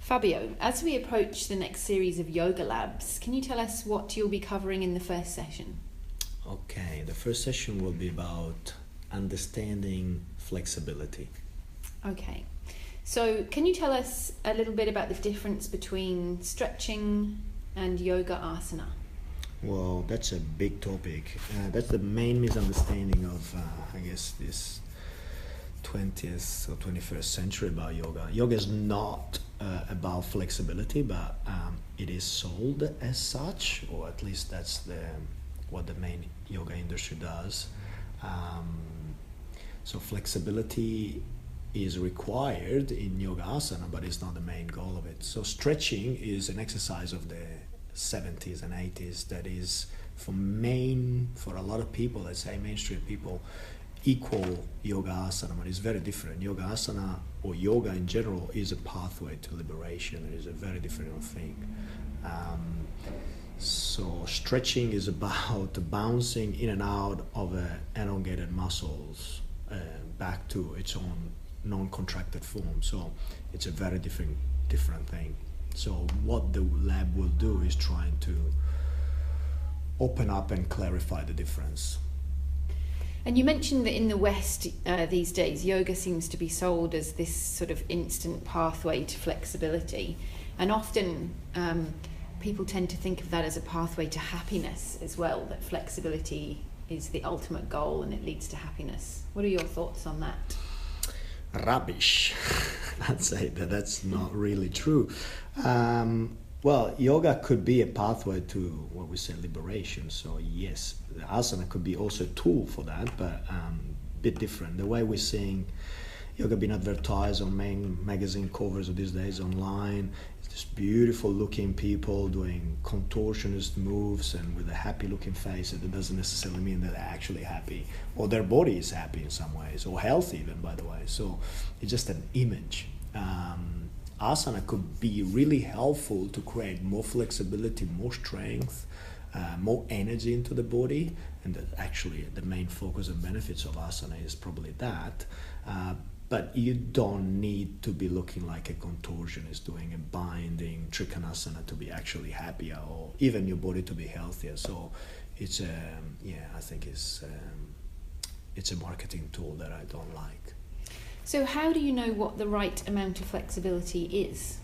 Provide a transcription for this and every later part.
Fabio, as we approach the next series of yoga labs, can you tell us what you'll be covering in the first session? Okay, the first session will be about understanding flexibility. Okay, so can you tell us a little bit about the difference between stretching and yoga asana? Well, that's a big topic. That's the main misunderstanding of, this 20th or 21st century about yoga. Yoga is not about flexibility, but it is sold as such, or at least that's what the main yoga industry does. So flexibility is required in yoga asana, but it's not the main goal of it. So stretching is an exercise of the 70s and 80s that is for a lot of people, let's say mainstream people, equal yoga asana, but it's very different. Yoga asana, or yoga in general, is a pathway to liberation. It is a very different thing. So stretching is about bouncing in and out of elongated muscles back to its own non-contracted form. So it's a very different thing. So what the lab will do is trying to open up and clarify the difference. And you mentioned that in the West these days, yoga seems to be sold as this sort of instant pathway to flexibility. And often people tend to think of that as a pathway to happiness as well, that flexibility is the ultimate goal and it leads to happiness. What are your thoughts on that? Rubbish. I'd say that's not really true. Well, yoga could be a pathway to what we say liberation. So yes, the asana could be also a tool for that, but a bit different. The way we're seeing yoga being advertised on main magazine covers of these days online, it's just beautiful looking people doing contortionist moves and with a happy looking face. That doesn't necessarily mean that they're actually happy, or their body is happy in some ways, or healthy even, by the way. So it's just an image. Asana could be really helpful to create more flexibility, more strength, more energy into the body, and that actually the main focus and benefits of asana is probably that. But you don't need to be looking like a contortionist doing a binding trikonasana to be actually happier, or even your body to be healthier. So it's I think it's a marketing tool that I don't like. So how do you know what the right amount of flexibility is?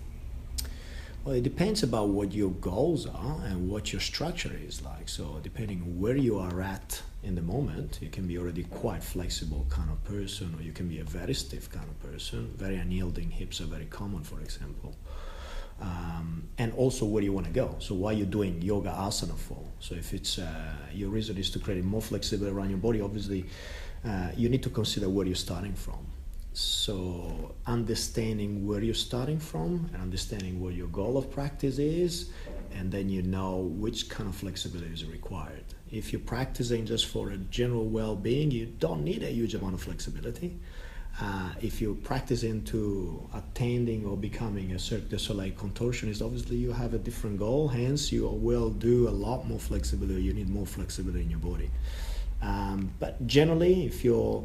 Well, it depends about what your goals are and what your structure is like. So depending on where you are at in the moment, you can be already quite flexible kind of person, or you can be a very stiff kind of person. Very unyielding hips are very common, for example. And also where you want to go. So why you're doing yoga asana for. So if it's your reason is to create more flexibility around your body, obviously you need to consider where you're starting from. So understanding where you're starting from and understanding what your goal of practice is, and then you know which kind of flexibility is required. If you're practicing just for a general well-being, you don't need a huge amount of flexibility. If you're practicing to attaining or becoming a Cirque du Soleil contortionist, obviously you have a different goal, hence you will do a lot more flexibility. You need more flexibility in your body. But generally, if you're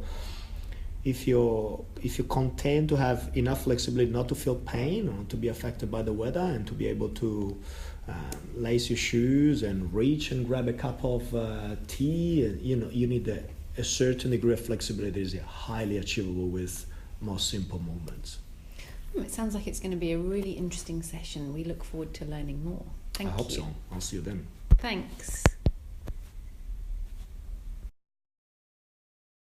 content to have enough flexibility not to feel pain or to be affected by the weather, and to be able to lace your shoes and reach and grab a cup of tea, you need a certain degree of flexibility that is highly achievable with most simple movements. It sounds like it's going to be a really interesting session. We look forward to learning more. Thank you. I hope so. I'll see you then. Thanks.